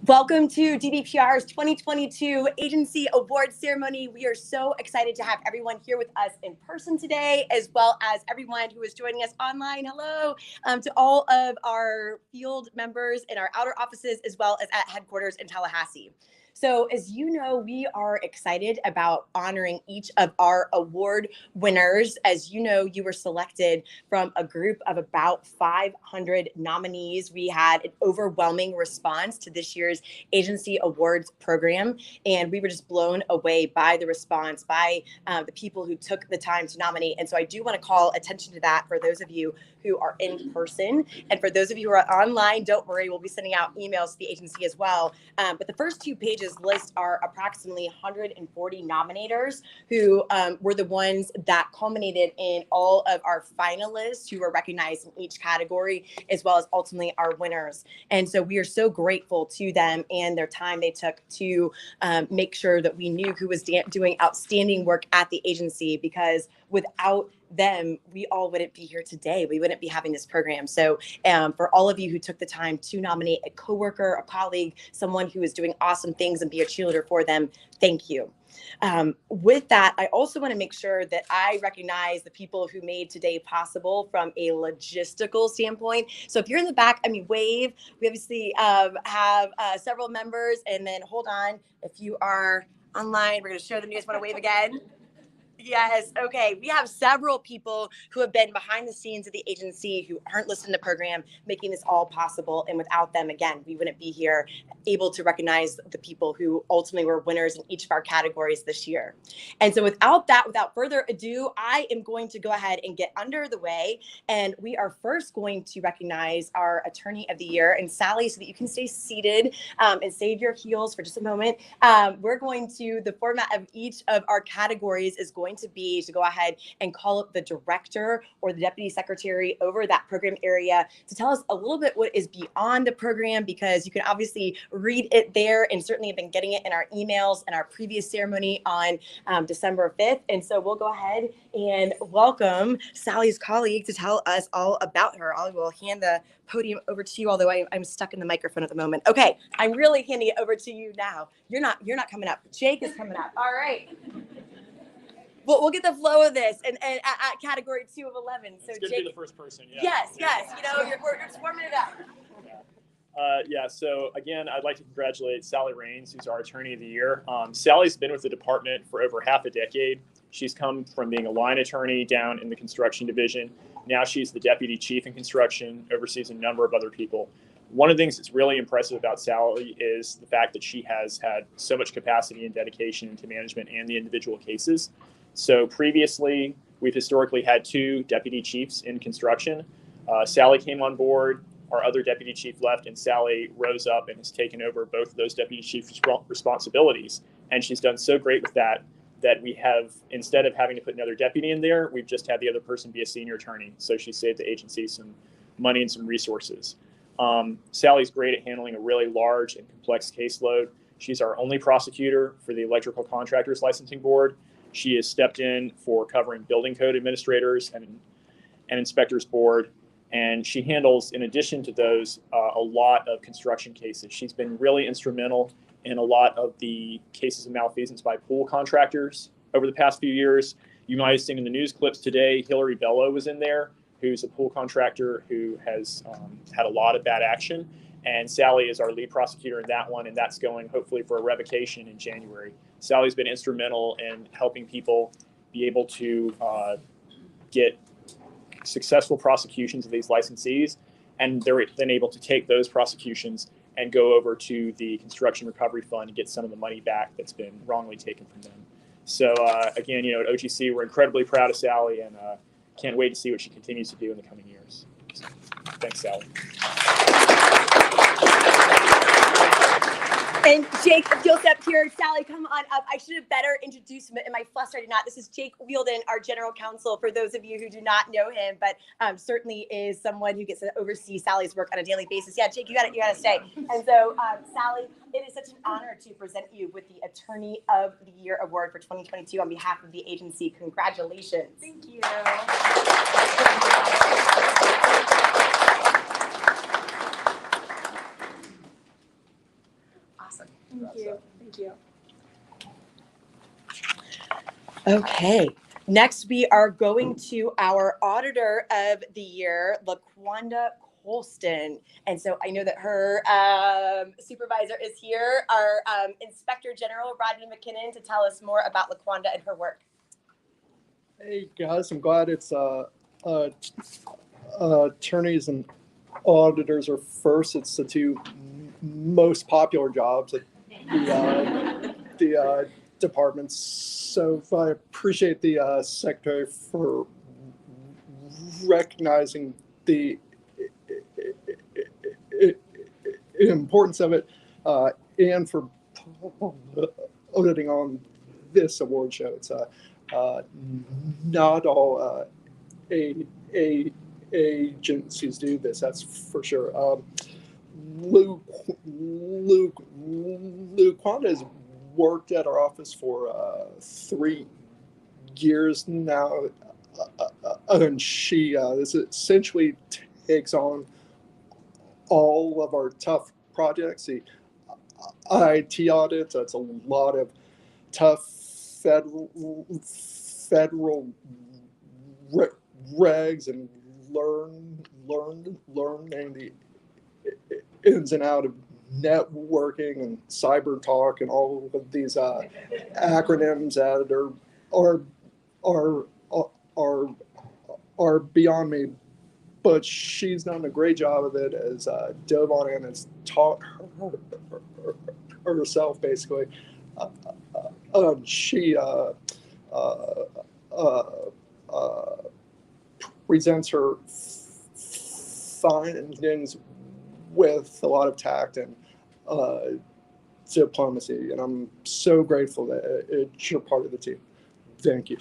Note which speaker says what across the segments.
Speaker 1: Welcome to DBPR's 2022 Agency Award Ceremony. We are so excited to have everyone here with us in person today, as well as everyone who is joining us online. Hello to all of our field members in our outer offices, as well as at headquarters in Tallahassee. So as you know, we are excited about honoring each of our award winners. As you know, you were selected from a group of about 500 nominees. We had an overwhelming response to this year's Agency Awards program, and we were just blown away by the response, by the people who took the time to nominate. And so I do want to call attention to that for those of you who are in person. And for those of you who are online, don't worry, we'll be sending out emails to the agency as well. But the first two pages list our approximately 140 nominators who were the ones that culminated in all of our finalists who were recognized in each category, as well as ultimately our winners. And so we are so grateful to them and their time they took to make sure that we knew who was doing outstanding work at the agency, because without them, we all wouldn't be here today. We wouldn't be having this program. So for all of you who took the time to nominate a coworker, a colleague, someone who is doing awesome things and be a cheerleader for them, thank you. With that, I also want to make sure that I recognize the people who made today possible from a logistical standpoint. So if you're in the back, wave. We obviously have several members, and then hold on. If you are online, we're going to show them. You guys want to wave again? Yes. Okay. We have several people who have been behind the scenes of the agency who aren't listening to the program, making this all possible. And without them, again, we wouldn't be here able to recognize the people who ultimately were winners in each of our categories this year. And so without further ado, I am going to go ahead and get under the way. And we are first going to recognize our Attorney of the Year. And Sally, so that you can stay seated and save your heels for just a moment, we're going to, the format of each of our categories is going to be to go ahead and call up the director or the deputy secretary over that program area to tell us a little bit what is beyond the program, because you can obviously read it there and certainly have been getting it in our emails and our previous ceremony on December 5th. And so we'll go ahead and welcome Sally's colleague to tell us all about her. I will hand the podium over to you, although I'm stuck in the microphone at the moment. Okay, I'm really handing it over to you now. You're not coming up. Jake is coming up. All right. We'll get the flow of this and at category 2 of 11. So
Speaker 2: it's good
Speaker 1: Jake,
Speaker 2: to be the first person. Yeah.
Speaker 1: Yes. We're just warming it up.
Speaker 2: So again, I'd like to congratulate Sally Raines, who's our Attorney of the Year. Sally's been with the department for over half a decade. She's come from being a line attorney down in the construction division. Now she's the deputy chief in construction, oversees a number of other people. One of the things that's really impressive about Sally is the fact that she has had so much capacity and dedication into management and the individual cases. So previously, we've historically had 2 deputy chiefs in construction. Sally came on board, our other deputy chief left, and Sally rose up and has taken over both of those deputy chief responsibilities. And she's done so great with that we have, instead of having to put another deputy in there, we've just had the other person be a senior attorney. So she saved the agency some money and some resources. Sally's great at handling a really large and complex caseload. She's our only prosecutor for the Electrical Contractors Licensing Board. She has stepped in for covering building code administrators and inspectors board. And she handles, in addition to those, a lot of construction cases. She's been really instrumental in a lot of the cases of malfeasance by pool contractors over the past few years. You might have seen in the news clips today, Hillary Bello was in there, who's a pool contractor who has had a lot of bad action. And Sally is our lead prosecutor in that one, and that's going hopefully for a revocation in January. Sally's been instrumental in helping people be able to get successful prosecutions of these licensees, and they're then able to take those prosecutions and go over to the Construction Recovery Fund and get some of the money back that's been wrongly taken from them. So again, at OGC, we're incredibly proud of Sally and can't wait to see what she continues to do in the coming years. So, thanks, Sally.
Speaker 1: And Jake, if you'll step here, Sally, come on up. I should have better introduced him. Am I flustered? I did not. This is Jake Wielden, our general counsel, for those of you who do not know him, but certainly is someone who gets to oversee Sally's work on a daily basis. Yeah, Jake, you got to stay. And so, Sally, it is such an honor to present you with the Attorney of the Year Award for 2022 on behalf of the agency. Congratulations.
Speaker 3: Thank you.
Speaker 1: Okay. Next, we are going to our Auditor of the Year, LaQuanda Colston. And so I know that her supervisor is here, our Inspector General, Rodney McKinnon, to tell us more about LaQuanda and her work.
Speaker 3: Hey guys, I'm glad it's attorneys and auditors are first. It's the two most popular jobs at the departments. So I appreciate the secretary for recognizing the importance of it and for auditing on this award show. It's not all agencies do this, that's for sure. Luke Quanda has worked at our office for 3 years now, and she this essentially takes on all of our tough projects. The IT audits, that's a lot of tough federal regs and learning the ins and out of networking and cyber talk and all of these acronyms that are beyond me. But she's done a great job of it, as dove on in and has taught herself basically. She presents her findings with a lot of tact and diplomacy, and I'm so grateful that you're part of the team. Thank you.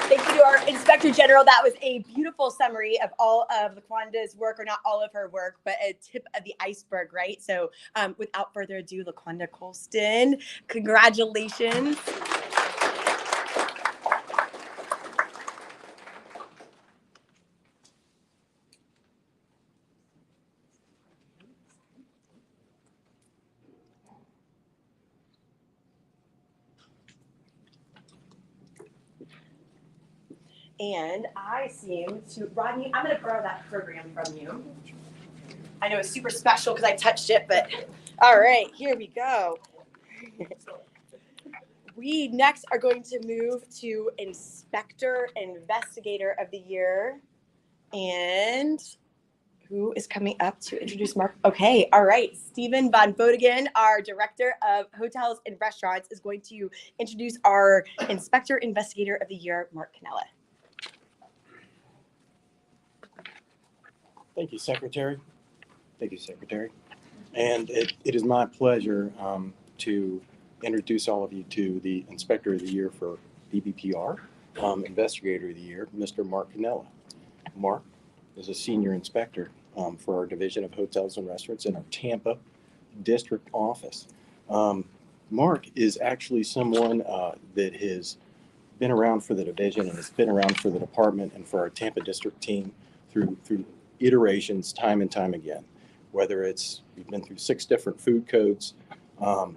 Speaker 1: Thank you to our Inspector General. That was a beautiful summary of all of LaQuanda's work, or not all of her work, but a tip of the iceberg, right? So without further ado, LaQuanda Colston, congratulations. And I seem to, Rodney, I'm going to borrow that program from you. I know it's super special because I touched it, but all right, here we go. We next are going to move to Inspector Investigator of the Year. And who is coming up to introduce Mark? Okay, all right. Stephen Von Bodigen, our Director of Hotels and Restaurants, is going to introduce our Inspector Investigator of the Year, Mark Canella.
Speaker 4: Thank you, Secretary. Thank you, Secretary. And it is my pleasure to introduce all of you to the Inspector of the Year for DBPR, Investigator of the Year, Mr. Mark Canella. Mark is a senior inspector for our Division of Hotels and Restaurants in our Tampa District Office. Mark is actually someone that has been around for the division and has been around for the department and for our Tampa District team through iterations time and time again. Whether it's, we've been through 6 different food codes.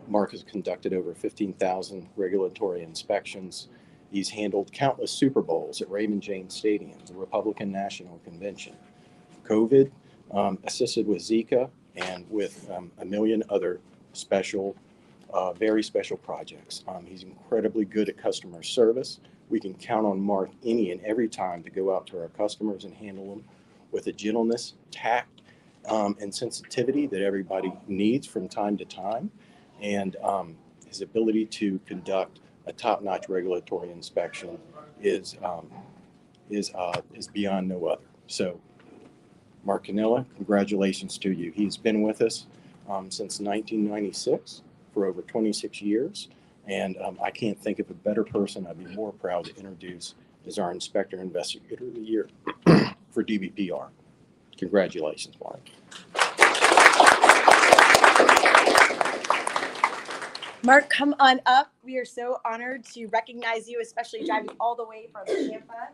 Speaker 4: Mark has conducted over 15,000 regulatory inspections. He's handled countless Super Bowls at Raymond James Stadium, the Republican National Convention. COVID, assisted with Zika and with a million other special, very special projects. He's incredibly good at customer service. We can count on Mark any and every time to go out to our customers and handle them with a gentleness, tact, and sensitivity that everybody needs from time to time. And his ability to conduct a top-notch regulatory inspection is beyond no other. So, Mark Canella, congratulations to you. He's been with us since 1996 for over 26 years. And I can't think of a better person I'd be more proud to introduce as our Inspector Investigator of the Year for DBPR. Congratulations, Mark.
Speaker 1: Mark, come on up. We are so honored to recognize you, especially driving all the way from Tampa.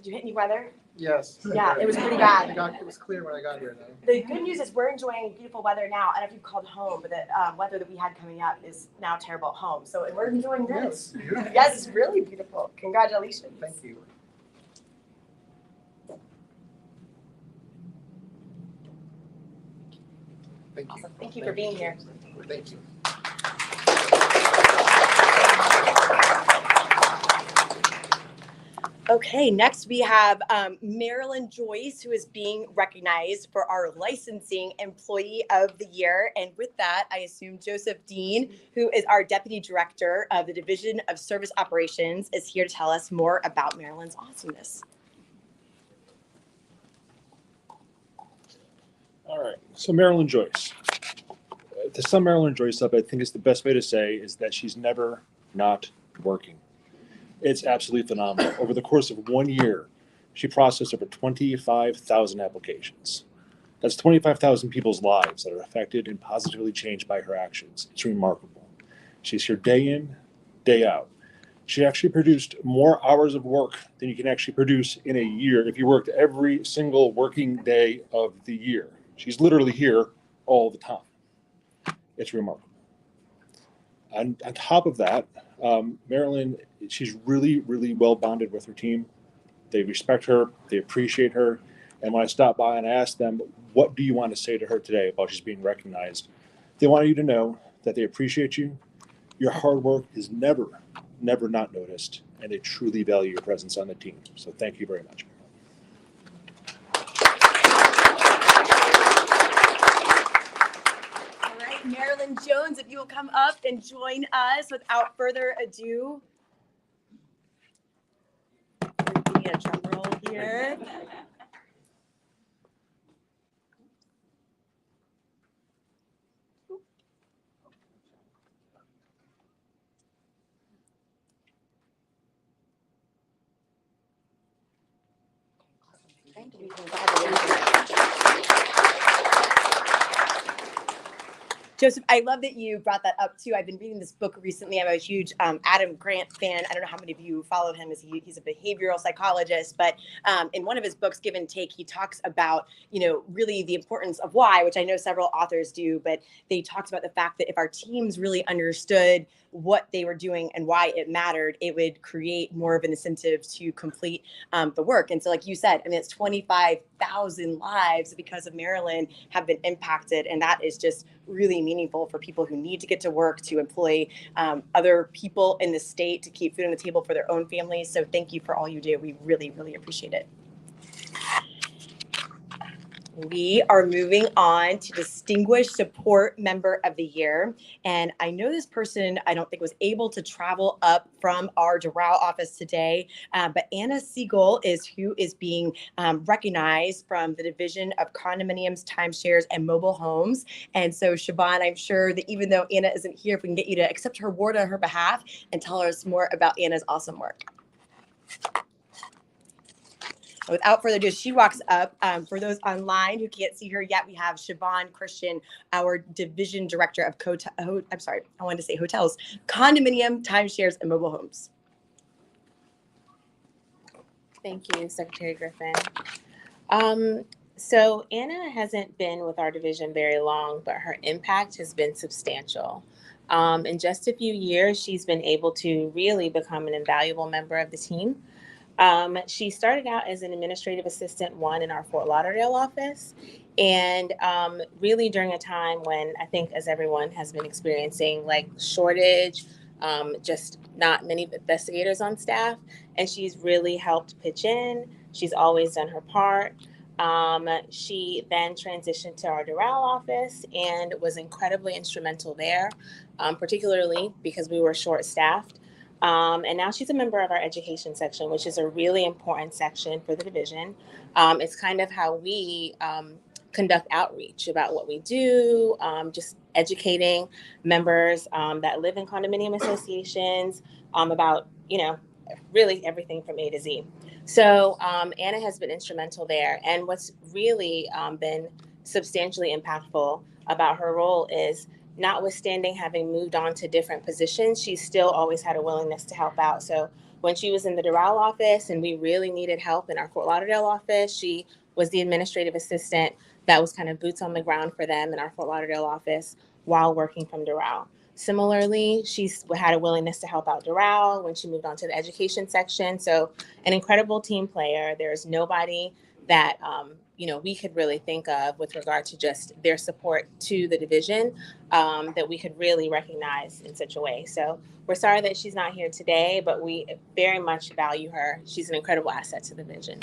Speaker 1: Did you hit any weather?
Speaker 3: Yes.
Speaker 1: Yeah, it was pretty bad.
Speaker 3: It was clear when I got here, though.
Speaker 1: The good news is we're enjoying beautiful weather now. I don't know if you called home, but the weather that we had coming up is now terrible at home. So and we're enjoying this.
Speaker 3: Yes, beautiful.
Speaker 1: Yes, it's really beautiful. Congratulations.
Speaker 3: Thank you. Thank you.
Speaker 1: Awesome. Thank you for being here.
Speaker 3: Thank you.
Speaker 1: Okay, next we have Marilyn Joyce, who is being recognized for our Licensing Employee of the Year. And with that, I assume Joseph Dean, who is our Deputy Director of the Division of Service Operations, is here to tell us more about Marilyn's awesomeness.
Speaker 5: All right, so Marilyn Joyce. To sum Marilyn Joyce up, I think it's the best way to say is that she's never not working. It's absolutely phenomenal. Over the course of 1 year, she processed over 25,000 applications. That's 25,000 people's lives that are affected and positively changed by her actions. It's remarkable. She's here day in, day out. She actually produced more hours of work than you can actually produce in a year if you worked every single working day of the year. She's literally here all the time. It's remarkable. On top of that, Marilyn, she's really, really well bonded with her team. They respect her, they appreciate her. And when I stopped by and I asked them, what do you want to say to her today about she's being recognized? They want you to know that they appreciate you. Your hard work is never not noticed, and they truly value your presence on the team. So thank you very much.
Speaker 1: All right, Marilyn Jones, if you will come up and join us without further ado. Give me a drum roll here. Thank you. Joseph, I love that you brought that up too. I've been reading this book recently. I'm a huge Adam Grant fan. I don't know how many of you follow him. He's a behavioral psychologist, but in one of his books, Give and Take, he talks about, really the importance of why, which I know several authors do, but they talked about the fact that if our teams really understood what they were doing and why it mattered, it would create more of an incentive to complete the work. And so like you said, I mean, it's 25,000 lives because of Marilyn have been impacted. And that is just really meaningful for people who need to get to work, to employ other people in the state, to keep food on the table for their own families. So thank you for all you do. We really, really appreciate it. We are moving on to Distinguished Support Member of the Year. And I know this person, I don't think was able to travel up from our Doral office today, but Anna Siegel is who is being recognized from the Division of Condominiums, Timeshares, and Mobile Homes. And so Siobhan, I'm sure that even though Anna isn't here, if we can get you to accept her award on her behalf and tell us more about Anna's awesome work. Without further ado, she walks up. For those online who can't see her yet, we have Siobhan Christian, our Division Director of hotels, condominium, timeshares, and mobile homes.
Speaker 6: Thank you, Secretary Griffin. So Anna hasn't been with our division very long, but her impact has been substantial. In just a few years, she's been able to really become an invaluable member of the team. She started out as an administrative assistant in our Fort Lauderdale office. And really during a time when I think, as everyone has been experiencing, like shortage, just not many investigators on staff. And she's really helped pitch in. She's always done her part. She then transitioned to our Doral office and was incredibly instrumental there, particularly because we were short-staffed. And now she's a member of our education section, which is a really important section for the division. It's kind of how we conduct outreach about what we do, just educating members that live in condominium associations about, really everything from A to Z. So Anna has been instrumental there. And what's really been substantially impactful about her role is, notwithstanding having moved on to different positions, she's still always had a willingness to help out. So When she was in the Doral office and we really needed help in our Fort Lauderdale office, she was the administrative assistant that was kind of boots on the ground for them in our Fort Lauderdale office while working from Doral. Similarly, she's had a willingness to help out Doral when she moved on to the education section. So an incredible team player. There's nobody that we could really think of with regard to just their support to the division that we could really recognize in such a way. So we're sorry that she's not here today, but we very much value her. She's an incredible asset to the division.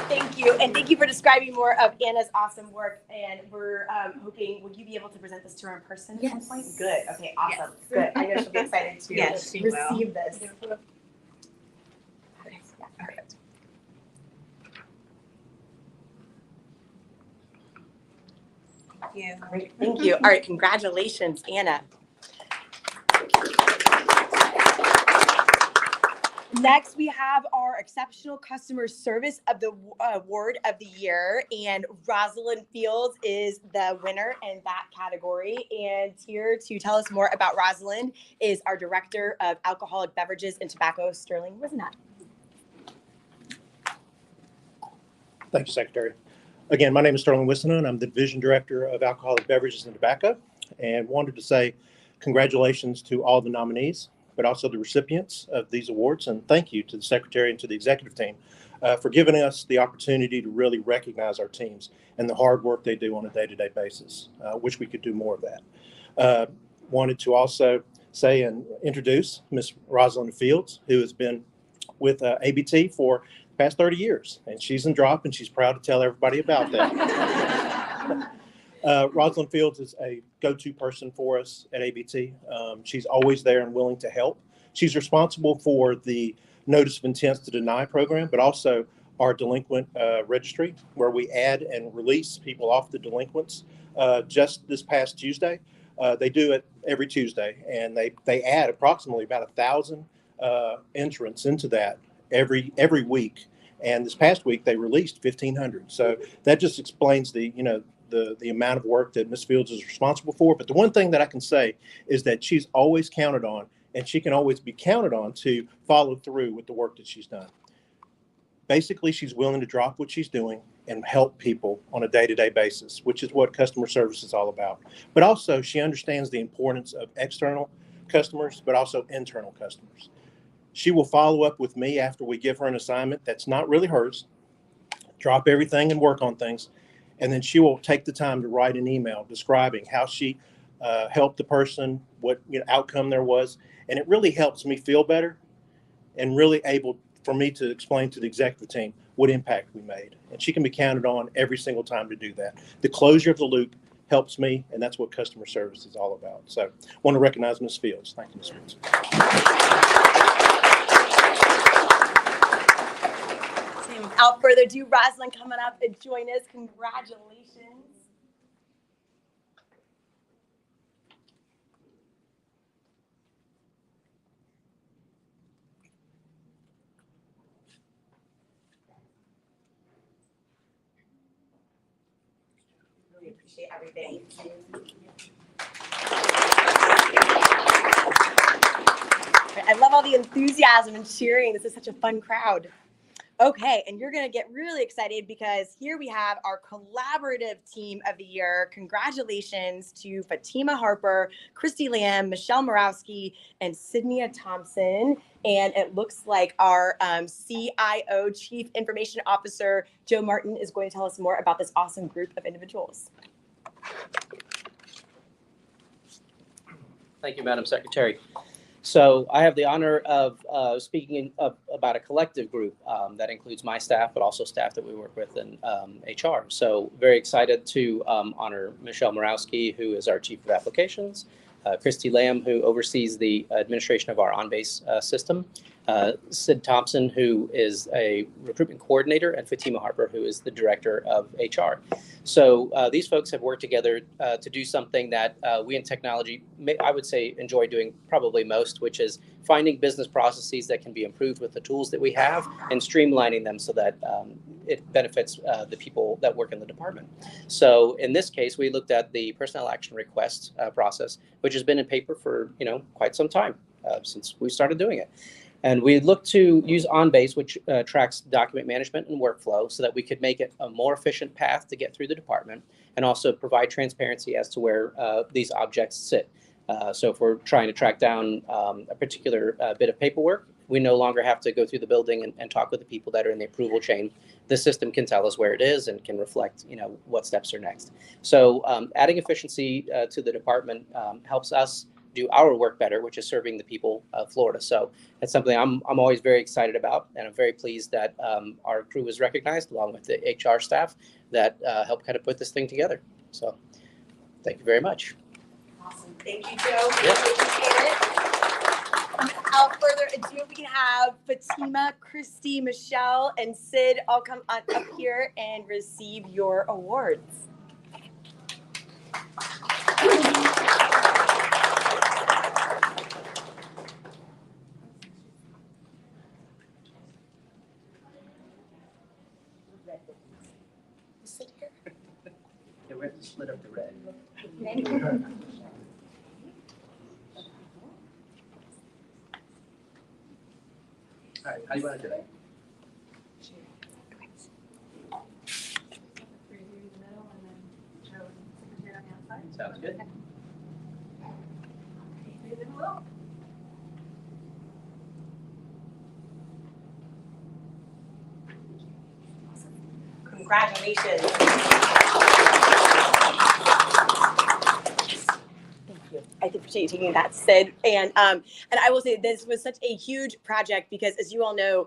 Speaker 1: Thank you, and thank you for describing more of Anna's awesome work. And we're hoping, will you be able to present this to her in person at some point? Good. Okay. Awesome.
Speaker 6: Yes.
Speaker 1: Good. I know she'll be excited to
Speaker 6: Yes, she will.
Speaker 1: receive this. Perfect.
Speaker 6: Thank you.
Speaker 1: Great. Thank you. All right. Congratulations, Anna. Next, we have our Exceptional Customer Service of the Award of the Year, and Rosalind Fields is the winner in that category. And here to tell us more about Rosalind is our Director of Alcoholic Beverages and Tobacco, Sterling Wisenat.
Speaker 7: Thank you, Secretary. Again, my name is Sterling Wisenat, and I'm the Division Director of Alcoholic Beverages and Tobacco, and wanted to say congratulations to all the nominees, but also the recipients of these awards. And thank you to the Secretary and to the executive team for giving us the opportunity to really recognize our teams and the hard work they do on a day-to-day basis. Wish we could do more of that. Wanted to also say and introduce Ms. Rosalind Fields, who has been with ABT for the past 30 years. And she's in drop, and she's proud to tell everybody about that. Rosalind Fields is a go-to person for us at ABT. She's always there and willing to help. She's responsible for the Notice of Intent to Deny program, but also our delinquent registry, where we add and release people off the delinquents. Just this past Tuesday, they do it every Tuesday, and they add approximately about 1,000 entrants into that every week. And this past week, they released 1,500. So that just explains the amount of work that Ms. Fields is responsible for. But the one thing that I can say is that she's always counted on, and she can always be counted on to follow through with the work that she's done. Basically, she's willing to drop what she's doing and help people on a day-to-day basis, which is what customer service is all about. But also, she understands the importance of external customers, but also internal customers. She will follow up with me after we give her an assignment that's not really hers, drop everything and work on things. And then she will take the time to write an email describing how she helped the person, what outcome there was. And it really helps me feel better and really able for me to explain to the executive team what impact we made. And she can be counted on every single time to do that. The closure of the loop helps me, and that's what customer service is all about. So I want to recognize Ms. Fields. Thank you, Ms. Fields.
Speaker 1: Without further ado, Rosalind, coming up and join us. Congratulations. Really appreciate everything. I love all the enthusiasm and cheering. This is such a fun crowd. Okay, and you're going to get really excited because here we have our collaborative team of the year. Congratulations to Fatima Harper, Christy Lamb, Michelle Morawski, and Sydney Thompson. And it looks like our CIO, Chief Information Officer, Joe Martin, is going to tell us more about this awesome group of individuals.
Speaker 8: Thank you, Madam Secretary. So I have the honor of speaking about a collective group that includes my staff, but also staff that we work with in HR. So very excited to honor Michelle Morawski, who is our Chief of Applications, Christy Lamb, who oversees the administration of our on-base system, Sid Thompson, who is a recruitment coordinator, and Fatima Harper, who is the Director of HR. So these folks have worked together to do something that we in technology, I would say, enjoy doing probably most, which is finding business processes that can be improved with the tools that we have and streamlining them so that it benefits the people that work in the department. So in this case, we looked at the personnel action request process, which has been in paper for quite some time since we started doing it. And we looked to use OnBase, which tracks document management and workflow, so that we could make it a more efficient path to get through the department and also provide transparency as to where these objects sit. So if we're trying to track down a particular bit of paperwork, we no longer have to go through the building and talk with the people that are in the approval chain. The system can tell us where it is and can reflect, what steps are next. So adding efficiency to the department helps us do our work better, which is serving the people of Florida. So that's something I'm always very excited about, and I'm very pleased that our crew was recognized along with the HR staff that helped kind of put this thing together. So thank you very much.
Speaker 1: Awesome. Thank you, Joe. Really appreciate it. Without further ado, we can have Fatima, Christy, Michelle, and Sid all come on up here and receive your awards. Sit here.
Speaker 8: Yeah, we have to split up the red. All right, how do you want to do it? Sounds good.
Speaker 1: Congratulations. Thank you. I appreciate you taking that, Sid. And I will say this was such a huge project because, as you all know,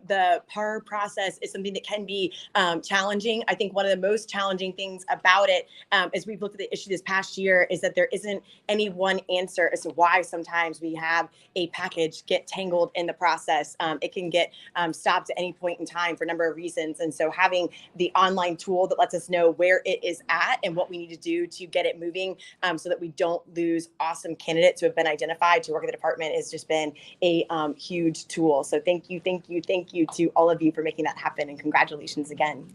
Speaker 1: the PAR process is something that can be challenging. I think one of the most challenging things about it, as we've looked at the issue this past year, is that there isn't any one answer as to why sometimes we have a package get tangled in the process. It can get stopped at any point in time for a number of reasons. And so having the online tool that lets us know where it is at and what we need to do to get it moving so that we don't lose awesome candidates who have been identified to work in the department has just been a huge tool. So thank you to all of you for making that happen, and congratulations again.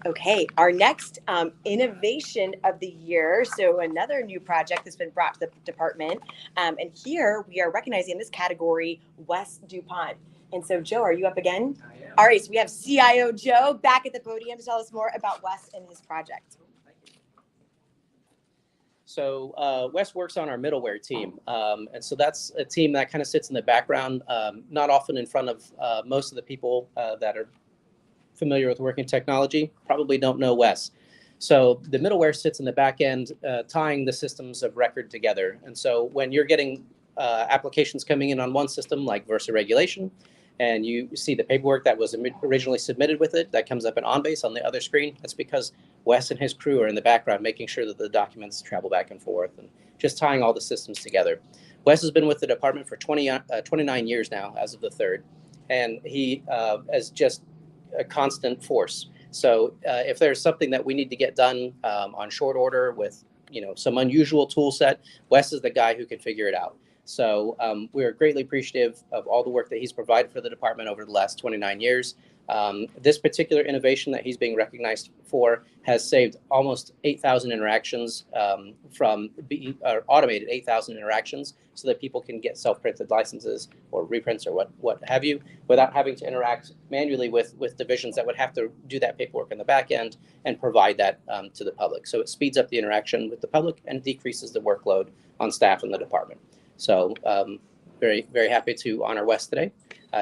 Speaker 1: Okay, our next innovation of the year. So another new project that's been brought to the department. And here we are recognizing in this category, Wes DuPont. And so Joe, are you up again?
Speaker 8: I am.
Speaker 1: All right, so we have CIO Joe back at the podium to tell us more about Wes and his project.
Speaker 8: So Wes works on our middleware team. And so that's a team that kind of sits in the background, not often in front of most of the people that are familiar with working technology, probably don't know Wes. So the middleware sits in the back end, tying the systems of record together. And so when you're getting applications coming in on one system like Versa Regulation, and you see the paperwork that was originally submitted with it, that comes up in OnBase on the other screen, that's because Wes and his crew are in the background making sure that the documents travel back and forth and just tying all the systems together. Wes has been with the department for 29 years now, as of the 3rd, and he is just a constant force. So if there's something that we need to get done on short order with some unusual tool set, Wes is the guy who can figure it out. So we're greatly appreciative of all the work that he's provided for the department over the last 29 years. This particular innovation that he's being recognized for has saved almost 8,000 interactions automated 8,000 interactions so that people can get self-printed licenses or reprints or what have you without having to interact manually with divisions that would have to do that paperwork in the back end and provide that to the public. So it speeds up the interaction with the public and decreases the workload on staff in the department. So very, very happy to honor Wes today.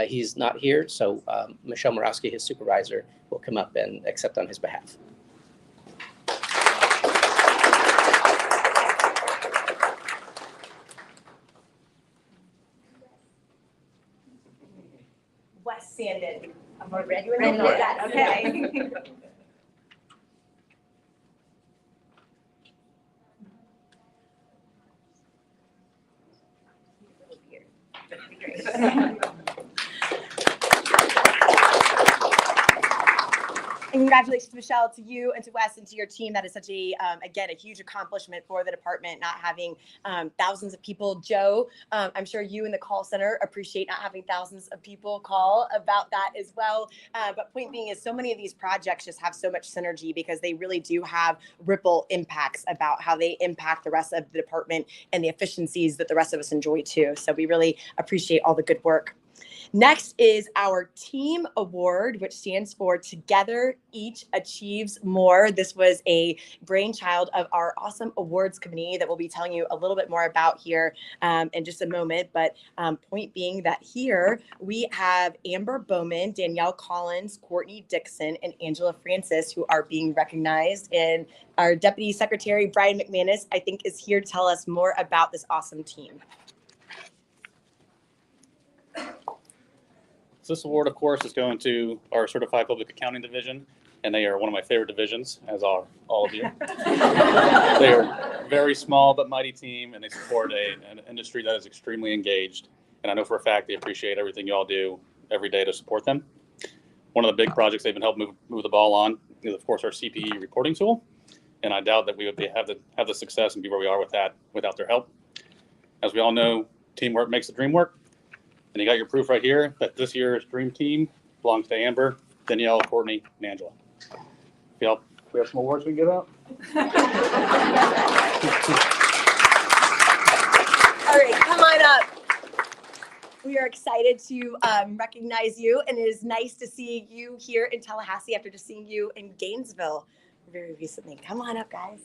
Speaker 8: He's not here, so Michelle Morawski, his supervisor, will come up and accept on his behalf.
Speaker 1: Wes Sandin. I'm ready when you're ready. Okay. congratulations, Michelle, to you and to Wes and to your team. That is such a, again, a huge accomplishment for the department, not having thousands of people. Joe, I'm sure you in the call center appreciate not having thousands of people call about that as well. But point being is so many of these projects just have so much synergy because they really do have ripple impacts about how they impact the rest of the department and the efficiencies that the rest of us enjoy too. So we really appreciate all the good work. Next is our team award, which stands for Together Each Achieves More. This was a brainchild of our awesome awards committee that we'll be telling you a little bit more about here in just a moment. But point being that here we have Amber Bowman, Danielle Collins, Courtney Dixon, and Angela Francis, who are being recognized. And our Deputy Secretary, Brian McManus, I think is here to tell us more about this awesome team.
Speaker 9: So this award, of course, is going to our Certified Public Accounting Division, and they are one of my favorite divisions, as are all of you. They are a very small but mighty team, and they support an industry that is extremely engaged. And I know for a fact they appreciate everything you all do every day to support them. One of the big projects they've been helping move the ball on is, of course, our CPE reporting tool. And I doubt that we would have the success and be where we are with that without their help. As we all know, teamwork makes the dream work. And you got your proof right here that this year's dream team belongs to Amber, Danielle, Courtney, and Angela. We have some awards we can give out.
Speaker 1: All right, come on up. We are excited to recognize you, and it is nice to see you here in Tallahassee after just seeing you in Gainesville very recently. Come on up, guys.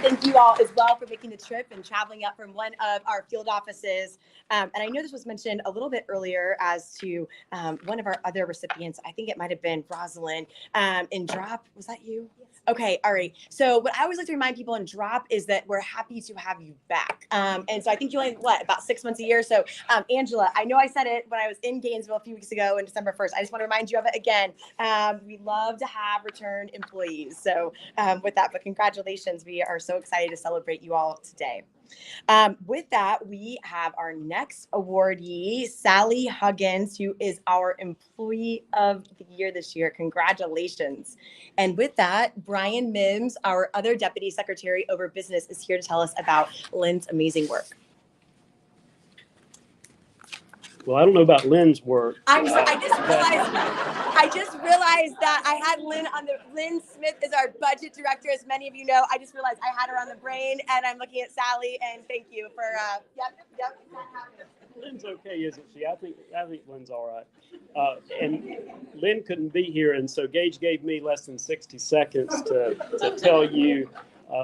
Speaker 1: Thank you all as well for making the trip and traveling up from one of our field offices. And I know this was mentioned a little bit earlier as to one of our other recipients. I think it might have been Rosalind in DROP. Was that you? Yes. Okay. All right. So what I always like to remind people in DROP is that we're happy to have you back. And so I think you only, about 6 months a year. So Angela, I know I said it when I was in Gainesville a few weeks ago on December 1st. I just want to remind you of it again. We love to have returned employees. So with that, but congratulations. We are so excited to celebrate you all today. With that, we have our next awardee, Sally Huggins, who is our Employee of the Year this year. Congratulations. And with that, Brian Mims, our other Deputy Secretary over Business, is here to tell us about Lynn's amazing work.
Speaker 10: Well, I don't know about Lynn's work.
Speaker 1: I'm sorry, I just realized that I had Lynn on the, Lynn Smith is our budget director, as many of you know. I just realized I had her on the brain, and I'm looking at Sally, and thank you for, yep, that happened.
Speaker 10: Lynn's okay, isn't she? I think Lynn's all right. And Lynn couldn't be here, and so Gage gave me less than 60 seconds to tell you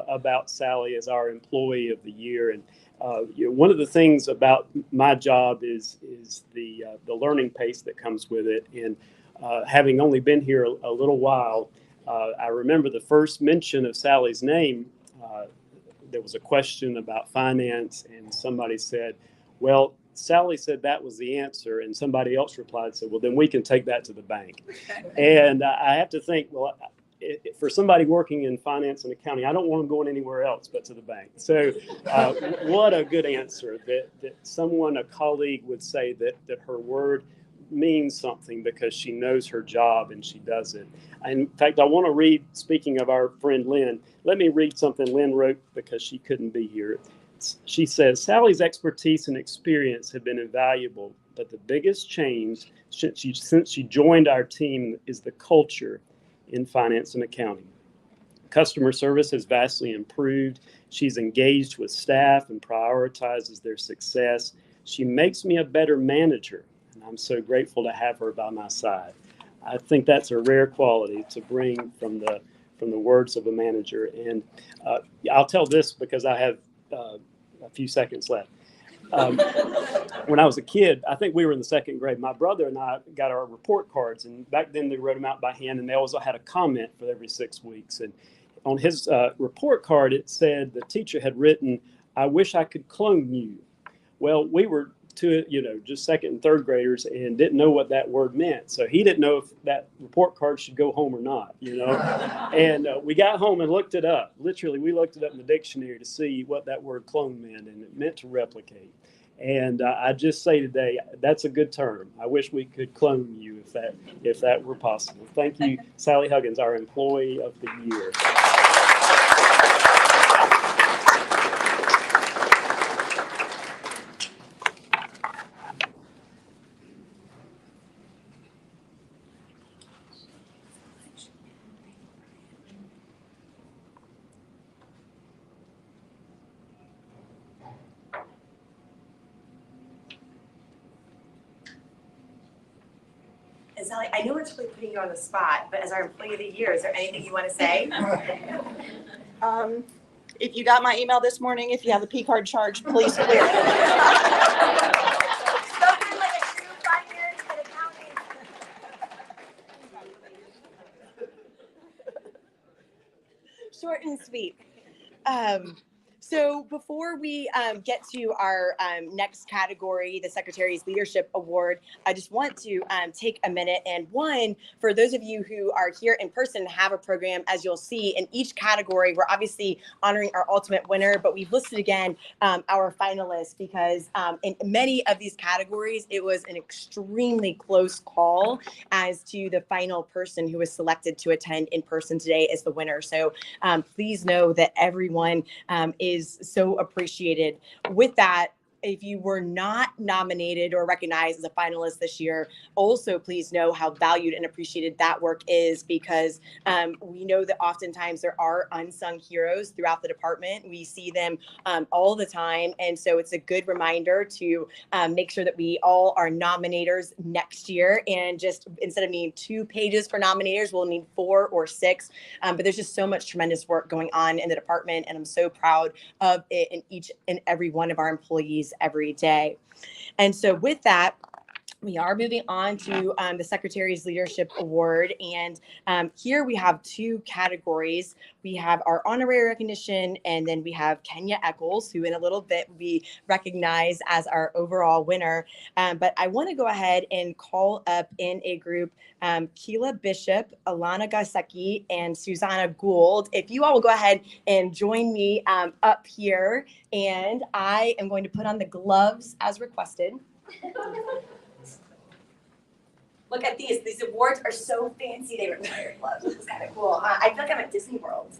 Speaker 10: about Sally as our Employee of the Year. And one of the things about my job is the learning pace that comes with it. And having only been here a little while, I remember the first mention of Sally's name. There was a question about finance, and somebody said, well, Sally said that was the answer, and somebody else replied, said, well, then we can take that to the bank. And I have to think, well, for somebody working in finance and accounting, I don't want them going anywhere else but to the bank. So what a good answer that someone, a colleague, would say that her word means something because she knows her job and she does it. In fact, I want to read, speaking of our friend Lynn, let me read something Lynn wrote because she couldn't be here. She says, Sally's expertise and experience have been invaluable, but the biggest change since she joined our team is the culture in finance and accounting. Customer service has vastly improved. She's engaged with staff and prioritizes their success. She makes me a better manager, and I'm so grateful to have her by my side. I think that's a rare quality to bring from the words of a manager. And I'll tell this because I have a few seconds left. When I was a kid, I think we were in the second grade. My brother and I got our report cards, and back then they wrote them out by hand, and they also had a comment for every 6 weeks. And on his report card, it said the teacher had written, "I wish I could clone you." Well, we were just second and third graders and didn't know what that word meant. So he didn't know if that report card should go home or not, And we got home and looked it up. Literally, we looked it up in the dictionary to see what that word clone meant, and it meant to replicate. And I just say today, that's a good term. I wish we could clone you if that were possible. Thank you, Sally Huggins, our Employee of the Year.
Speaker 1: And Sally, I know it's really putting you on the spot, but as our Employee of the Year, is there anything you want to say?
Speaker 11: If you got my email this morning, if you have a P card charge, please clear it.
Speaker 1: Spoken like a true finance and accounting. Short and sweet. So before we get to our next category, the Secretary's Leadership Award, I just want to take a minute. And one, for those of you who are here in person and have a program, as you'll see in each category, we're obviously honoring our ultimate winner, but we've listed again our finalists because in many of these categories, it was an extremely close call as to the final person who was selected to attend in person today as the winner. So please know that everyone is so appreciated. With that, if you were not nominated or recognized as a finalist this year, also please know how valued and appreciated that work is, because we know that oftentimes there are unsung heroes throughout the department. We see them all the time. And so it's a good reminder to make sure that we all are nominators next year. And just instead of needing 2 pages for nominators, we'll need 4 or 6. But there's just so much tremendous work going on in the department. And I'm so proud of it in each and every one of our employees every day. And so with that, we are moving on to the Secretary's Leadership Award. And here we have 2 categories. We have our honorary recognition, and then we have Kenya Eccles, who in a little bit will be recognized as our overall winner. But I want to go ahead and call up in a group Keela Bishop, Alana Gasecki, and Susanna Gould. If you all will go ahead and join me up here, and I am going to put on the gloves as requested. Look at these. These awards are so fancy. They require gloves. This is kind of cool. I feel like I'm at Disney World.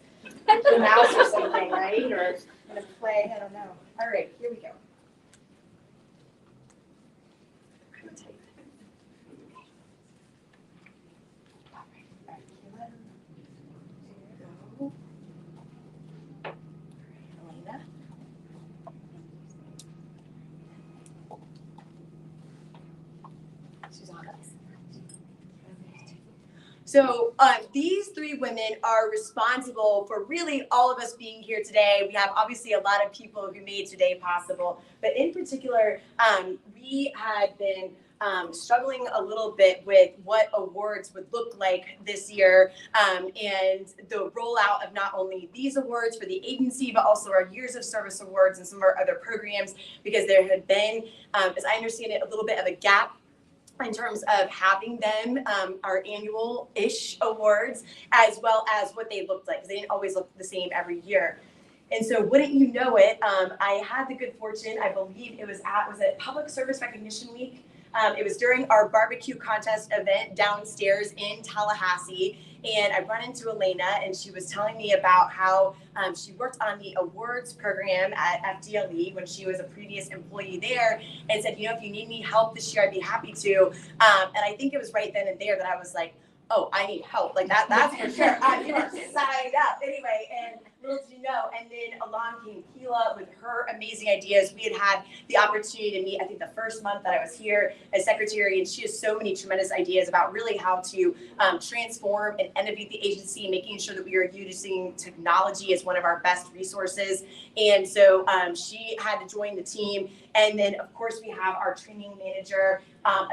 Speaker 1: The mouse or something, right? Or in a play. I don't know. All right, here we go. So these 3 women are responsible for really all of us being here today. We have obviously a lot of people who made today possible, but in particular, we had been struggling a little bit with what awards would look like this year, and the rollout of not only these awards for the agency, but also our Years of Service awards and some of our other programs, because there had been, as I understand it, a little bit of a gap in terms of having them, our annual-ish awards, as well as what they looked like, because they didn't always look the same every year. And so wouldn't you know it, I had the good fortune, I believe it was at Public Service Recognition Week. It was during our barbecue contest event downstairs in Tallahassee. And I run into Elena, and she was telling me about how she worked on the awards program at FDLE when she was a previous employee there, and said, if you need any help this year, I'd be happy to. And I think it was right then and there that I was like, oh, I need help. Like that's for sure. You are signed up. Anyway, and little did you know, and then along came Keela with her amazing ideas. We had the opportunity to meet, I think the first month that I was here as secretary, and she has so many tremendous ideas about really how to transform and innovate the agency, making sure that we are using technology as one of our best resources. And so she had to join the team. And then of course we have our training manager,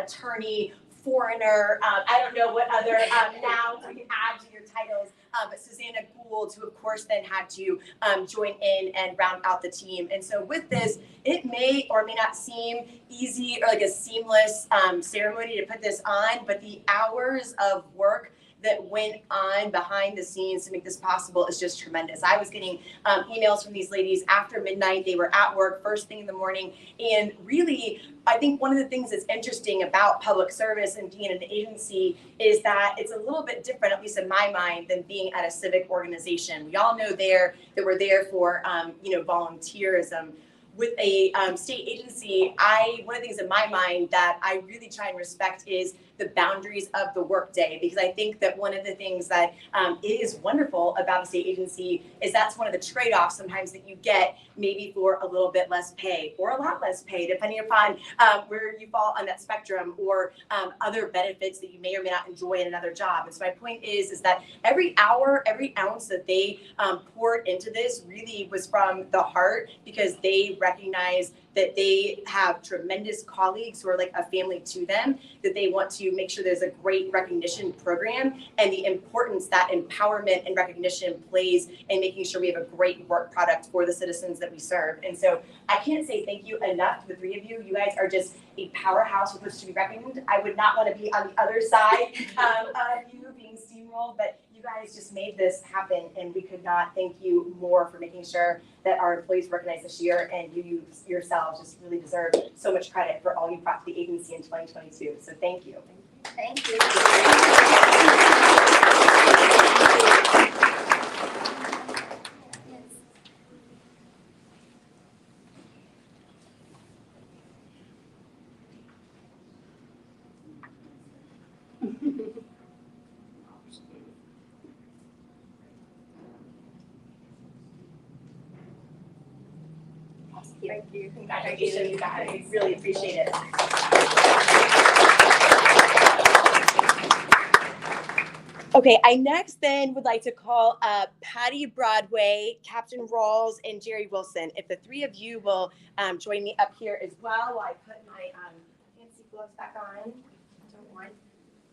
Speaker 1: attorney, foreigner, I don't know what other nouns we can add to your titles, but Susanna Gould, who of course then had to join in and round out the team. And so with this, it may or may not seem easy or like a seamless ceremony to put this on, but the hours of work that went on behind the scenes to make this possible is just tremendous. I was getting emails from these ladies after midnight. They were at work first thing in the morning. And really, I think one of the things that's interesting about public service and being an agency is that it's a little bit different, at least in my mind, than being at a civic organization. We all know that we're there for volunteerism. With a state agency, one of the things in my mind that I really try and respect is the boundaries of the workday, because I think that one of the things that is wonderful about a state agency is that's one of the trade-offs sometimes that you get, maybe for a little bit less pay or a lot less pay, depending upon where you fall on that spectrum, or other benefits that you may or may not enjoy in another job. And so my point is that every hour, every ounce that they poured into this really was from the heart, because they recognize that they have tremendous colleagues who are like a family to them, that they want to make sure there's a great recognition program, and the importance that empowerment and recognition plays in making sure we have a great work product for the citizens that we serve. And so I can't say thank you enough to the three of you. You guys are just a powerhouse with which to be reckoned. I would not want to be on the other side of you being steamrolled, but you guys just made this happen, and we could not thank you more for making sure that our employees recognize this year, and you yourselves just really deserve so much credit for all you brought to the agency in 2022. So thank you.
Speaker 12: Thank you.
Speaker 1: Thank you. Congratulations, you guys. I really appreciate it. Okay, I next then would like to call up Patty Broadway, Captain Rawls, and Jerry Wilson. If the three of you will join me up here as well while I put my fancy gloves back on. I don't want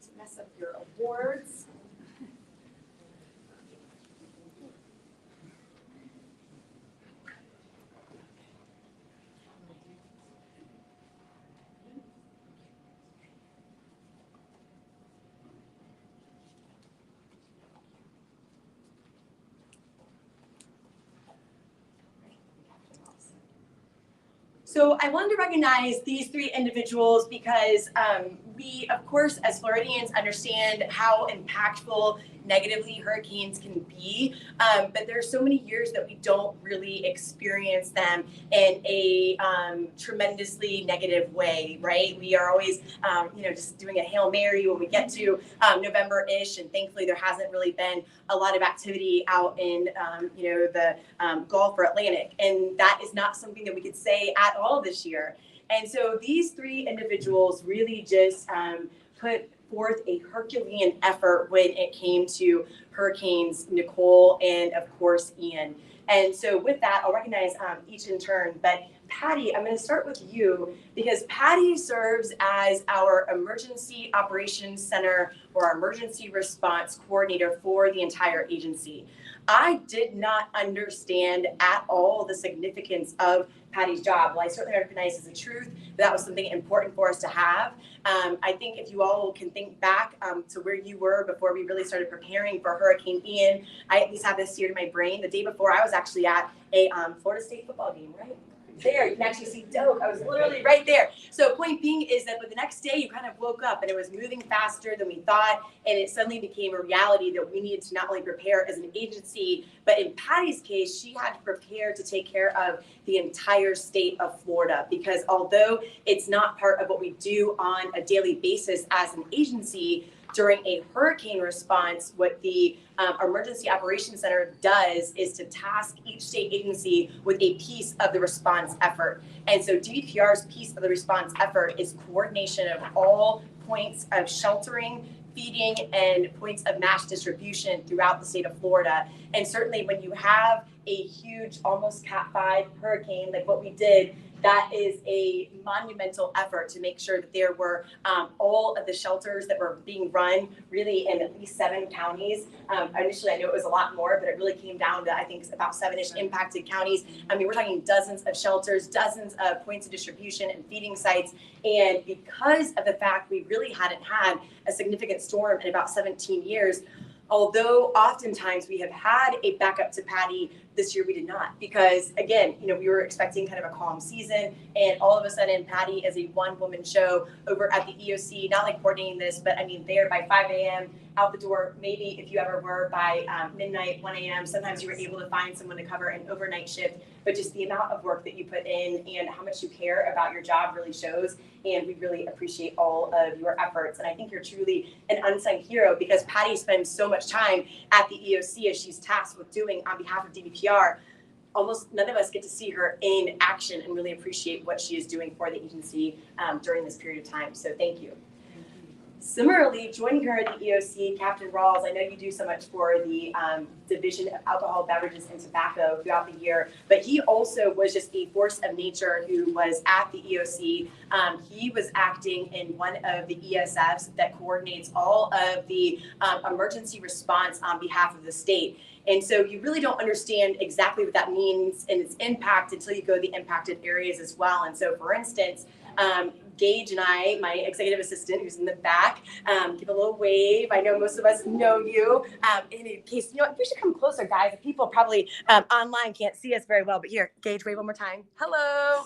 Speaker 1: to mess up your awards. So I wanted to recognize these three individuals because we, of course, as Floridians, understand how impactful negatively hurricanes can be, but there are so many years that we don't really experience them in a tremendously negative way, right? We are always, just doing a Hail Mary when we get to November-ish, and thankfully there hasn't really been a lot of activity out in, the Gulf or Atlantic, and that is not something that we could say at all this year. And so these three individuals really just put forth a Herculean effort when it came to hurricanes Nicole and of course Ian. And so with that, I'll recognize each in turn, but Patty, I'm going to start with you because Patty serves as our Emergency Operations Center or our Emergency Response Coordinator for the entire agency. I did not understand at all the significance of Patty's job. Well, I certainly recognize as a truth that was something important for us to have. I think if you all can think back to where you were before we really started preparing for Hurricane Ian, I at least have this seared in my brain. The day before, I was actually at a Florida State football game, right? There, you can actually see Doak. I was literally right there. So point being is that, but the next day you kind of woke up and it was moving faster than we thought, and it suddenly became a reality that we needed to not only prepare as an agency, but in Patty's case, she had to prepare to take care of the entire state of Florida, because although it's not part of what we do on a daily basis as an agency, during a hurricane response, what the Emergency Operations Center does is to task each state agency with a piece of the response effort. And so DBPR's piece of the response effort is coordination of all points of sheltering, feeding, and points of mass distribution throughout the state of Florida. And certainly when you have a huge, almost Cat 5 hurricane like what we did, that is a monumental effort to make sure that there were all of the shelters that were being run really in at least 7 counties. Initially, I know it was a lot more, but it really came down to, I think, about 7-ish impacted counties. I mean, we're talking dozens of shelters, dozens of points of distribution and feeding sites. And because of the fact we really hadn't had a significant storm in about 17 years, although oftentimes we have had a backup to Patty, this year we did not, because again, we were expecting kind of a calm season, and all of a sudden Patty is a one-woman show over at the EOC, not like coordinating this, but I mean, there by 5 a.m., out the door, maybe if you ever were by midnight, 1 a.m., sometimes you were able to find someone to cover an overnight shift, but just the amount of work that you put in and how much you care about your job really shows, and we really appreciate all of your efforts. And I think you're truly an unsung hero, because Patty spends so much time at the EOC as she's tasked with doing on behalf of DBPR. Almost none of us get to see her in action and really appreciate what she is doing for the agency during this period of time. So thank you. Similarly, joining her at the EOC, Captain Rawls, I know you do so much for the Division of Alcohol, Beverages, and Tobacco throughout the year, but he also was just a force of nature who was at the EOC. He was acting in one of the ESFs that coordinates all of the emergency response on behalf of the state. And so you really don't understand exactly what that means and its impact until you go to the impacted areas as well. And so, for instance, Gage and I, my executive assistant, who's in the back, give a little wave. I know most of us know you. In case, we should come closer, guys. People probably online can't see us very well, but here, Gage, wave one more time. Hello.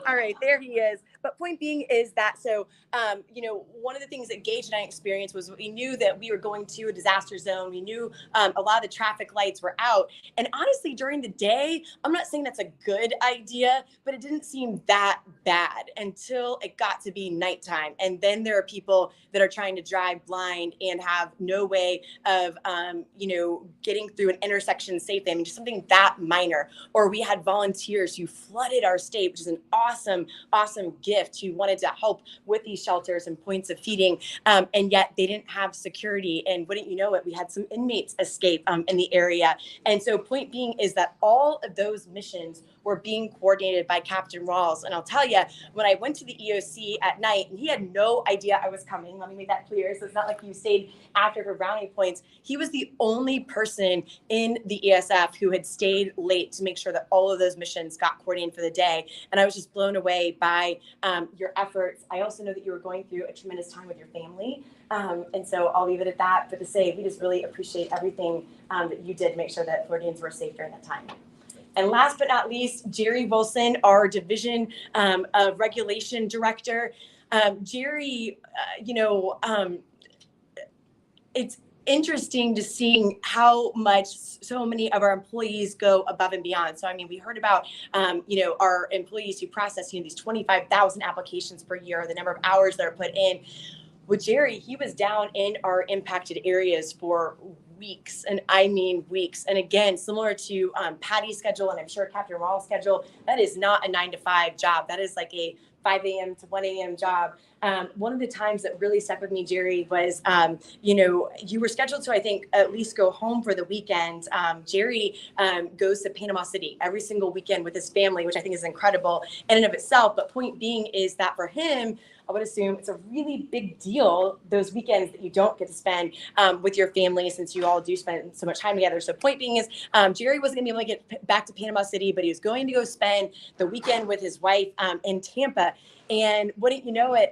Speaker 1: All right, there he is. But point being is that, so, one of the things that Gage and I experienced was we knew that we were going to a disaster zone. We knew a lot of the traffic lights were out. And honestly, during the day, I'm not saying that's a good idea, but it didn't seem that bad until it got to be nighttime. And then there are people that are trying to drive blind and have no way of, getting through an intersection safely. I mean, just something that minor. Or we had volunteers who flooded our state, which is an awesome, awesome gift, who wanted to help with these shelters and points of feeding. And yet they didn't have security. And wouldn't you know it, we had some inmates escape in the area. And so point being is that all of those missions were being coordinated by Captain Rawls. And I'll tell you, when I went to the EOC at night, and he had no idea I was coming, let me make that clear. So it's not like you stayed after for brownie points. He was the only person in the ESF who had stayed late to make sure that all of those missions got coordinated for the day. And I was just blown away by your efforts. I also know that you were going through a tremendous time with your family. And so I'll leave it at that. But to say, we just really appreciate everything that you did to make sure that Floridians were safe during that time. And last but not least, Jerry Wilson, our Division of Regulation Director. Jerry, it's interesting to see how much so many of our employees go above and beyond. So, I mean, we heard about, our employees who process, these 25,000 applications per year, the number of hours that are put in. With Jerry, he was down in our impacted areas for weeks, and I mean weeks. And again, similar to Patty's schedule, and I'm sure Captain Rawls' schedule, that is not a 9-to-5 job. That is like a 5 a.m. to 1 a.m. job. One of the times that really stuck with me, Jerry, was, you were scheduled to, I think, at least go home for the weekend. Jerry goes to Panama City every single weekend with his family, which I think is incredible in and of itself. But point being is that for him, I would assume it's a really big deal, those weekends that you don't get to spend with your family, since you all do spend so much time together. So point being is, Jerry wasn't gonna be able to get back to Panama City, but he was going to go spend the weekend with his wife in Tampa. And wouldn't you know it,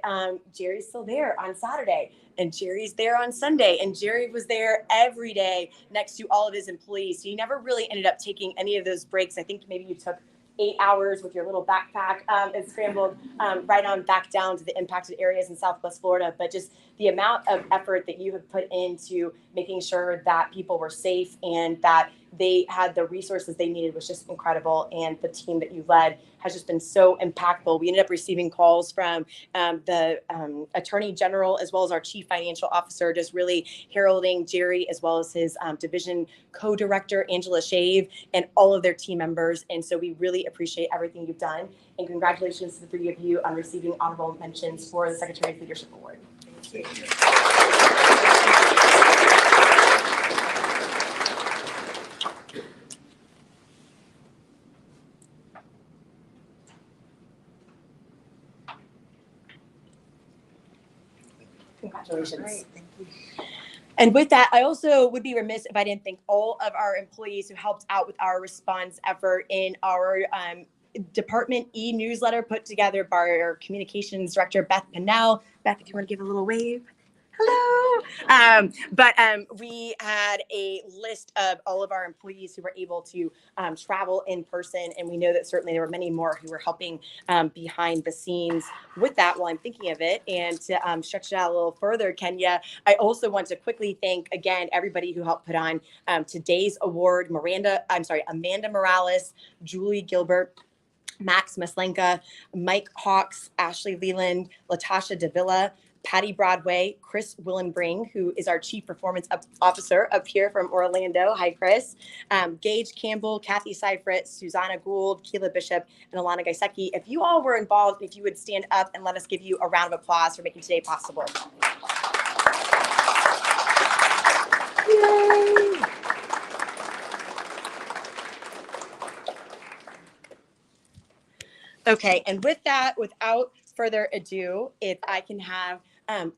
Speaker 1: Jerry's still there on Saturday, and Jerry's there on Sunday, and Jerry was there every day next to all of his employees. So you never really ended up taking any of those breaks. I think maybe you took 8 hours with your little backpack and scrambled right on back down to the impacted areas in Southwest Florida. But just the amount of effort that you have put into making sure that people were safe and that they had the resources they needed was just incredible. And the team that you led has just been so impactful. We ended up receiving calls from the Attorney General as well as our Chief Financial Officer, just really heralding Jerry as well as his division co-director, Angela Shave, and all of their team members. And so we really appreciate everything you've done. And congratulations to the three of you on receiving honorable mentions for the Secretary's Leadership Award. Congratulations.
Speaker 11: Great, thank you.
Speaker 1: And with that, I also would be remiss if I didn't thank all of our employees who helped out with our response effort in our department e-newsletter put together by our communications director, Beth Pinnell. Beth, if you want to give a little wave. Hello. But we had a list of all of our employees who were able to travel in person. And we know that certainly there were many more who were helping behind the scenes with that while I'm thinking of it. And to stretch it out a little further, Kenya, I also want to quickly thank again everybody who helped put on today's award, Amanda Morales, Julie Gilbert, Max Maslenka, Mike Hawks, Ashley Leland, Latasha Davila, Patty Broadway, Chris Willenbring, who is our Chief Performance Officer up here from Orlando. Hi, Chris. Gage Campbell, Kathy Seifert, Susanna Gould, Keela Bishop, and Alana Gaisecki. If you all were involved, if you would stand up and let us give you a round of applause for making today possible. Yay. Okay, and with that, without further ado, if I can have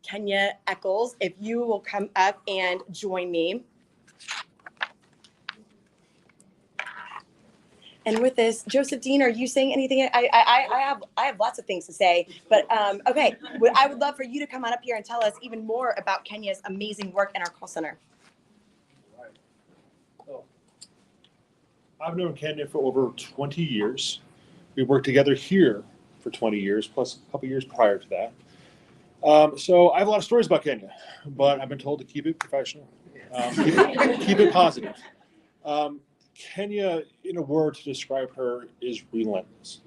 Speaker 1: Kenya Eccles, if you will come up and join me. And with this, Joseph Dean, are you saying anything? I have lots of things to say, but okay. I would love for you to come on up here and tell us even more about Kenya's amazing work in our call center.
Speaker 5: Right. So, I've known Kenya for over 20 years. We worked together here for 20 years, plus a couple years prior to that. So I have a lot of stories about Kenya, but I've been told to keep it professional, keep it positive. Kenya, in a word to describe her, is relentless.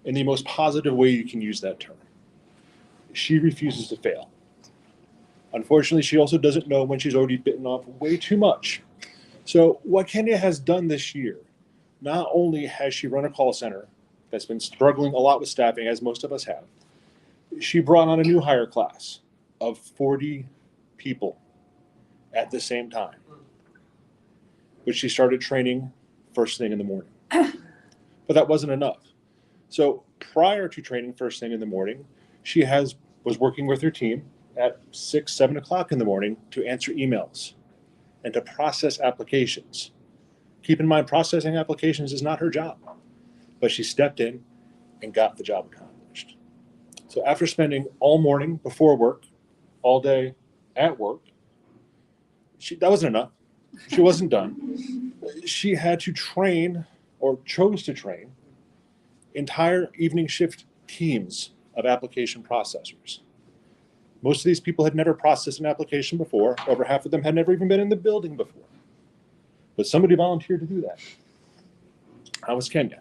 Speaker 5: In the most positive way you can use that term. She refuses to fail. Unfortunately, she also doesn't know when she's already bitten off way too much. So what Kenya has done this year, not only has she run a call center that's been struggling a lot with staffing, as most of us have, she brought on a new hire class of 40 people at the same time, which she started training first thing in the morning. But that wasn't enough. So prior to training first thing in the morning, she was working with her team at 6, 7 o'clock in the morning to answer emails and to process applications. Keep in mind, processing applications is not her job, but she stepped in and got the job accomplished. So after spending all morning before work, all day at work, that wasn't enough. She wasn't done. She had to train, or chose to train, entire evening shift teams of application processors. Most of these people had never processed an application before. Over half of them had never even been in the building before. But somebody volunteered to do that. That was Kenya.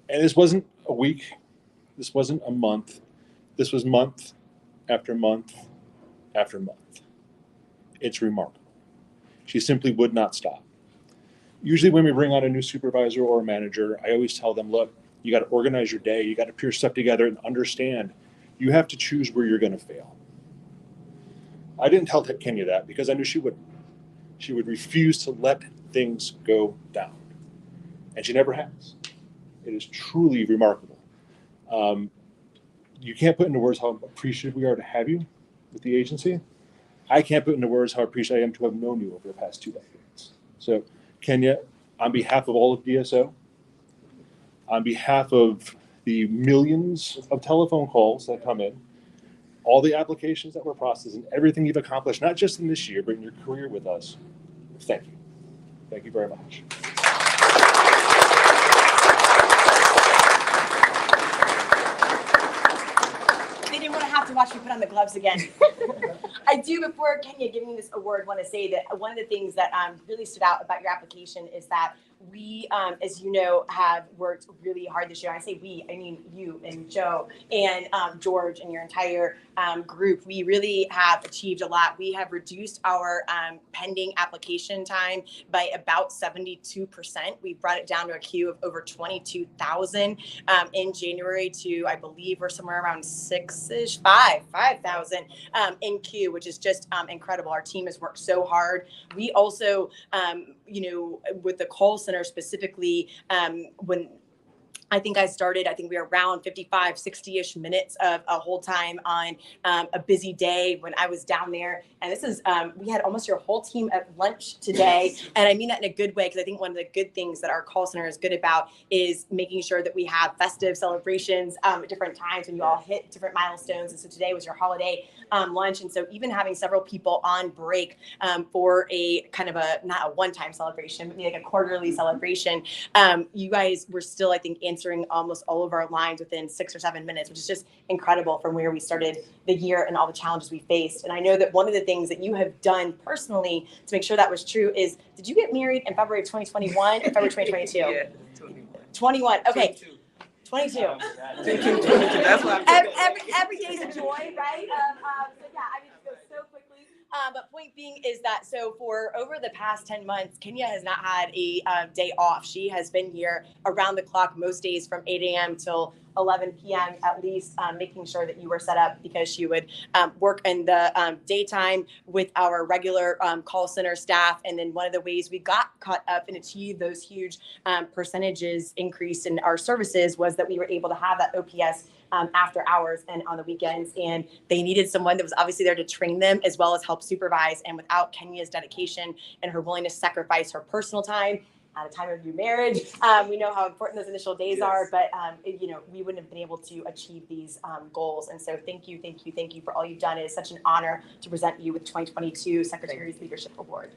Speaker 5: And this wasn't a week. This wasn't a month. This was month after month after month. It's remarkable. She simply would not stop. Usually when we bring on a new supervisor or a manager, I always tell them, look, you got to organize your day. You got to put your stuff together and understand you have to choose where you're going to fail. I didn't tell Kenya that because I knew she wouldn't. She would refuse to let things go down. And she never has. It is truly remarkable. You can't put into words how appreciative we are to have you with the agency. I can't put into words how appreciative I am to have known you over the past 2 decades. So, Kenya, on behalf of all of DSO, on behalf of the millions of telephone calls that come in, all the applications that we're processing, everything you've accomplished, not just in this year, but in your career with us, thank you. Thank you very much.
Speaker 1: They didn't want to have to watch me put on the gloves again. I do, before Kenya giving you this award, want to say that one of the things that really stood out about your application is that we, as you know, have worked really hard this year. I say we, I mean you and Joe and George and your entire group. We really have achieved a lot. We have reduced our pending application time by about 72%. We brought it down to a queue of over 22,000 in January to, I believe, we're somewhere around 5,000 in queue, which is just incredible. Our team has worked so hard. We also, with the call center specifically, when I think I started, I think we were around 55, 60-ish minutes of a whole time on a busy day when I was down there. And this is, we had almost your whole team at lunch today. And I mean that in a good way, because I think one of the good things that our call center is good about is making sure that we have festive celebrations at different times when you all hit different milestones. And so today was your holiday lunch. And so even having several people on break for a kind of not a one-time celebration, but like a quarterly celebration, you guys were still, I think, answering almost all of our lines within 6 or 7 minutes, which is just incredible from where we started the year and all the challenges we faced. And I know that one of the things that you have done personally to make sure that was true is, did you get married in February of 2021 or February 2022? Yeah, 21. Okay. 22.
Speaker 12: That's what
Speaker 1: Every day's a joy, right? So yeah, I mean, it goes so quickly. But point being is that, so for over the past 10 months, Kenya has not had a day off. She has been here around the clock most days from 8 a.m. till 11 p.m. at least, making sure that you were set up, because she would work in the daytime with our regular call center staff. And then one of the ways we got caught up and achieved those huge percentages increase in our services was that we were able to have that OPS after hours and on the weekends. And they needed someone that was obviously there to train them as well as help supervise. And without Kenya's dedication and her willingness to sacrifice her personal time at a time of your marriage, we know how important those initial days are, but we wouldn't have been able to achieve these goals. And so thank you for all you've done. It is such an honor to present you with 2022 Secretary's Leadership Award.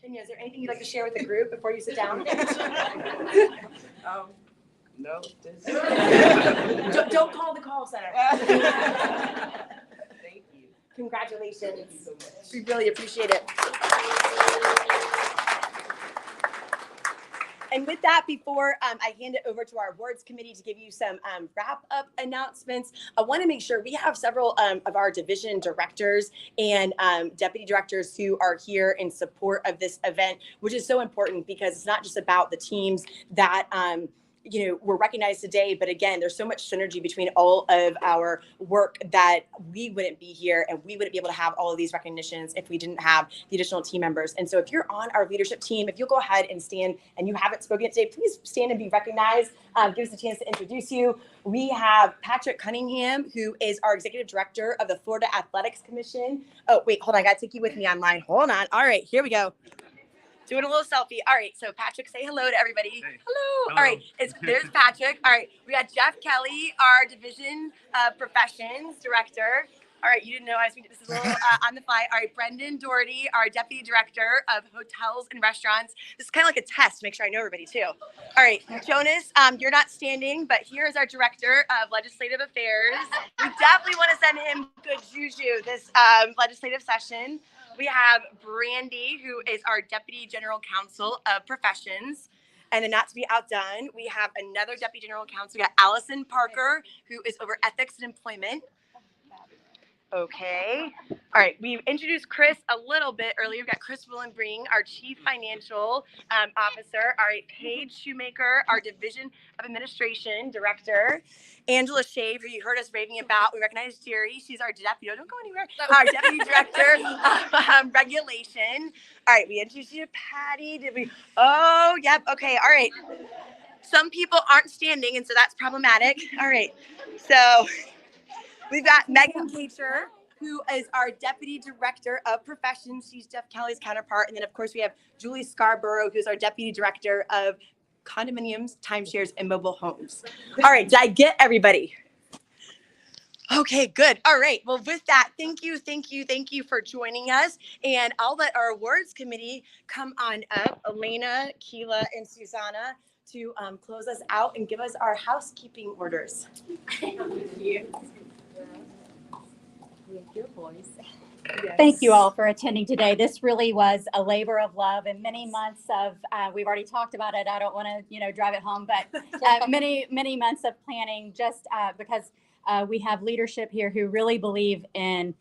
Speaker 1: Kenya, is there anything you'd like to share with the group before you sit down?
Speaker 12: No.
Speaker 1: Don't call the call center.
Speaker 12: Thank you.
Speaker 1: Congratulations.
Speaker 12: Thank you so much.
Speaker 1: We really appreciate it. And with that, before I hand it over to our awards committee to give you some wrap-up announcements, I want to make sure we have several of our division directors and deputy directors who are here in support of this event, which is so important because it's not just about the teams that were recognized today, but again, there's so much synergy between all of our work that we wouldn't be here and we wouldn't be able to have all of these recognitions if we didn't have the additional team members. And so if you're on our leadership team, if you'll go ahead and stand and you haven't spoken today, please stand and be recognized. Give us a chance to introduce you. We have Patrick Cunningham, who is our executive director of the Florida Athletics Commission. Oh, wait, hold on. I got to take you with me online. Hold on. All right, here we go. Doing a little selfie. All right, so Patrick, say hello to everybody. Hey. Hello. All right, there's Patrick. All right, we got Jeff Kelly, our Division of Professions Director. All right, you didn't know I was this is a little on the fly. All right, Brendan Doherty, our Deputy Director of Hotels and Restaurants. This is kind of like a test to make sure I know everybody too. All right, Jonas, you're not standing, but here's our Director of Legislative Affairs. We definitely want to send him good juju this legislative session. We have Brandy, who is our Deputy General Counsel of Professions. And then not to be outdone, we have another Deputy General Counsel. We got Allison Parker, who is over Ethics and Employment. Okay. All right. We introduced Chris a little bit earlier. We've got Chris Willenbring, our Chief Financial Officer. All right. Paige Shoemaker, our Division of Administration Director. Angela Shave, who you heard us raving about. We recognize Jerry. She's our deputy. Don't go anywhere. Our Deputy Director of Regulation. All right. We introduced you to Patty. Did we? Oh, yep. Okay. All right. Some people aren't standing, and so that's problematic. All right. So we've got Megan Kacher, who is our Deputy Director of Professions. She's Jeff Kelly's counterpart. And then, of course, we have Julie Scarborough, who's our Deputy Director of Condominiums, Timeshares, and Mobile Homes. All right, did I get everybody? Okay, good. All right. Well, with that, thank you for joining us. And I'll let our awards committee come on up, Elena, Keela, and Susanna, to close us out and give us our housekeeping orders.
Speaker 13: Thank you all for attending today. This really was a labor of love and many months of, we've already talked about it. I don't want to, drive it home, but many months of planning just because we have leadership here who really believe in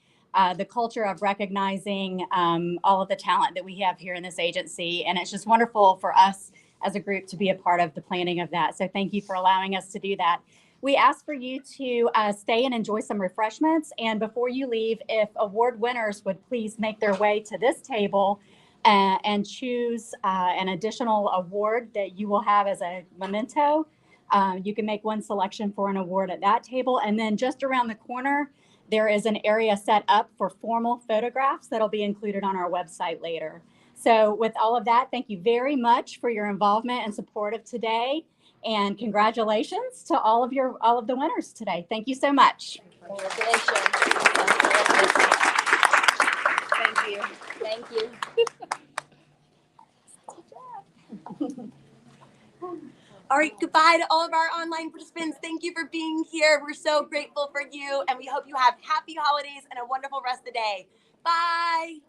Speaker 13: the culture of recognizing all of the talent that we have here in this agency. And it's just wonderful for us as a group to be a part of the planning of that. So thank you for allowing us to do that. We ask for you to stay and enjoy some refreshments. And before you leave, if award winners would please make their way to this table and choose an additional award that you will have as a memento. You can make one selection for an award at that table. And then just around the corner, there is an area set up for formal photographs that'll be included on our website later. So with all of that, thank you very much for your involvement and support of today. And congratulations to all of the winners today. Thank you so much.
Speaker 14: Congratulations.
Speaker 1: Thank you.
Speaker 14: Thank you.
Speaker 1: All right, goodbye to all of our online participants. Thank you for being here. We're so grateful for you, and we hope you have happy holidays and a wonderful rest of the day. Bye.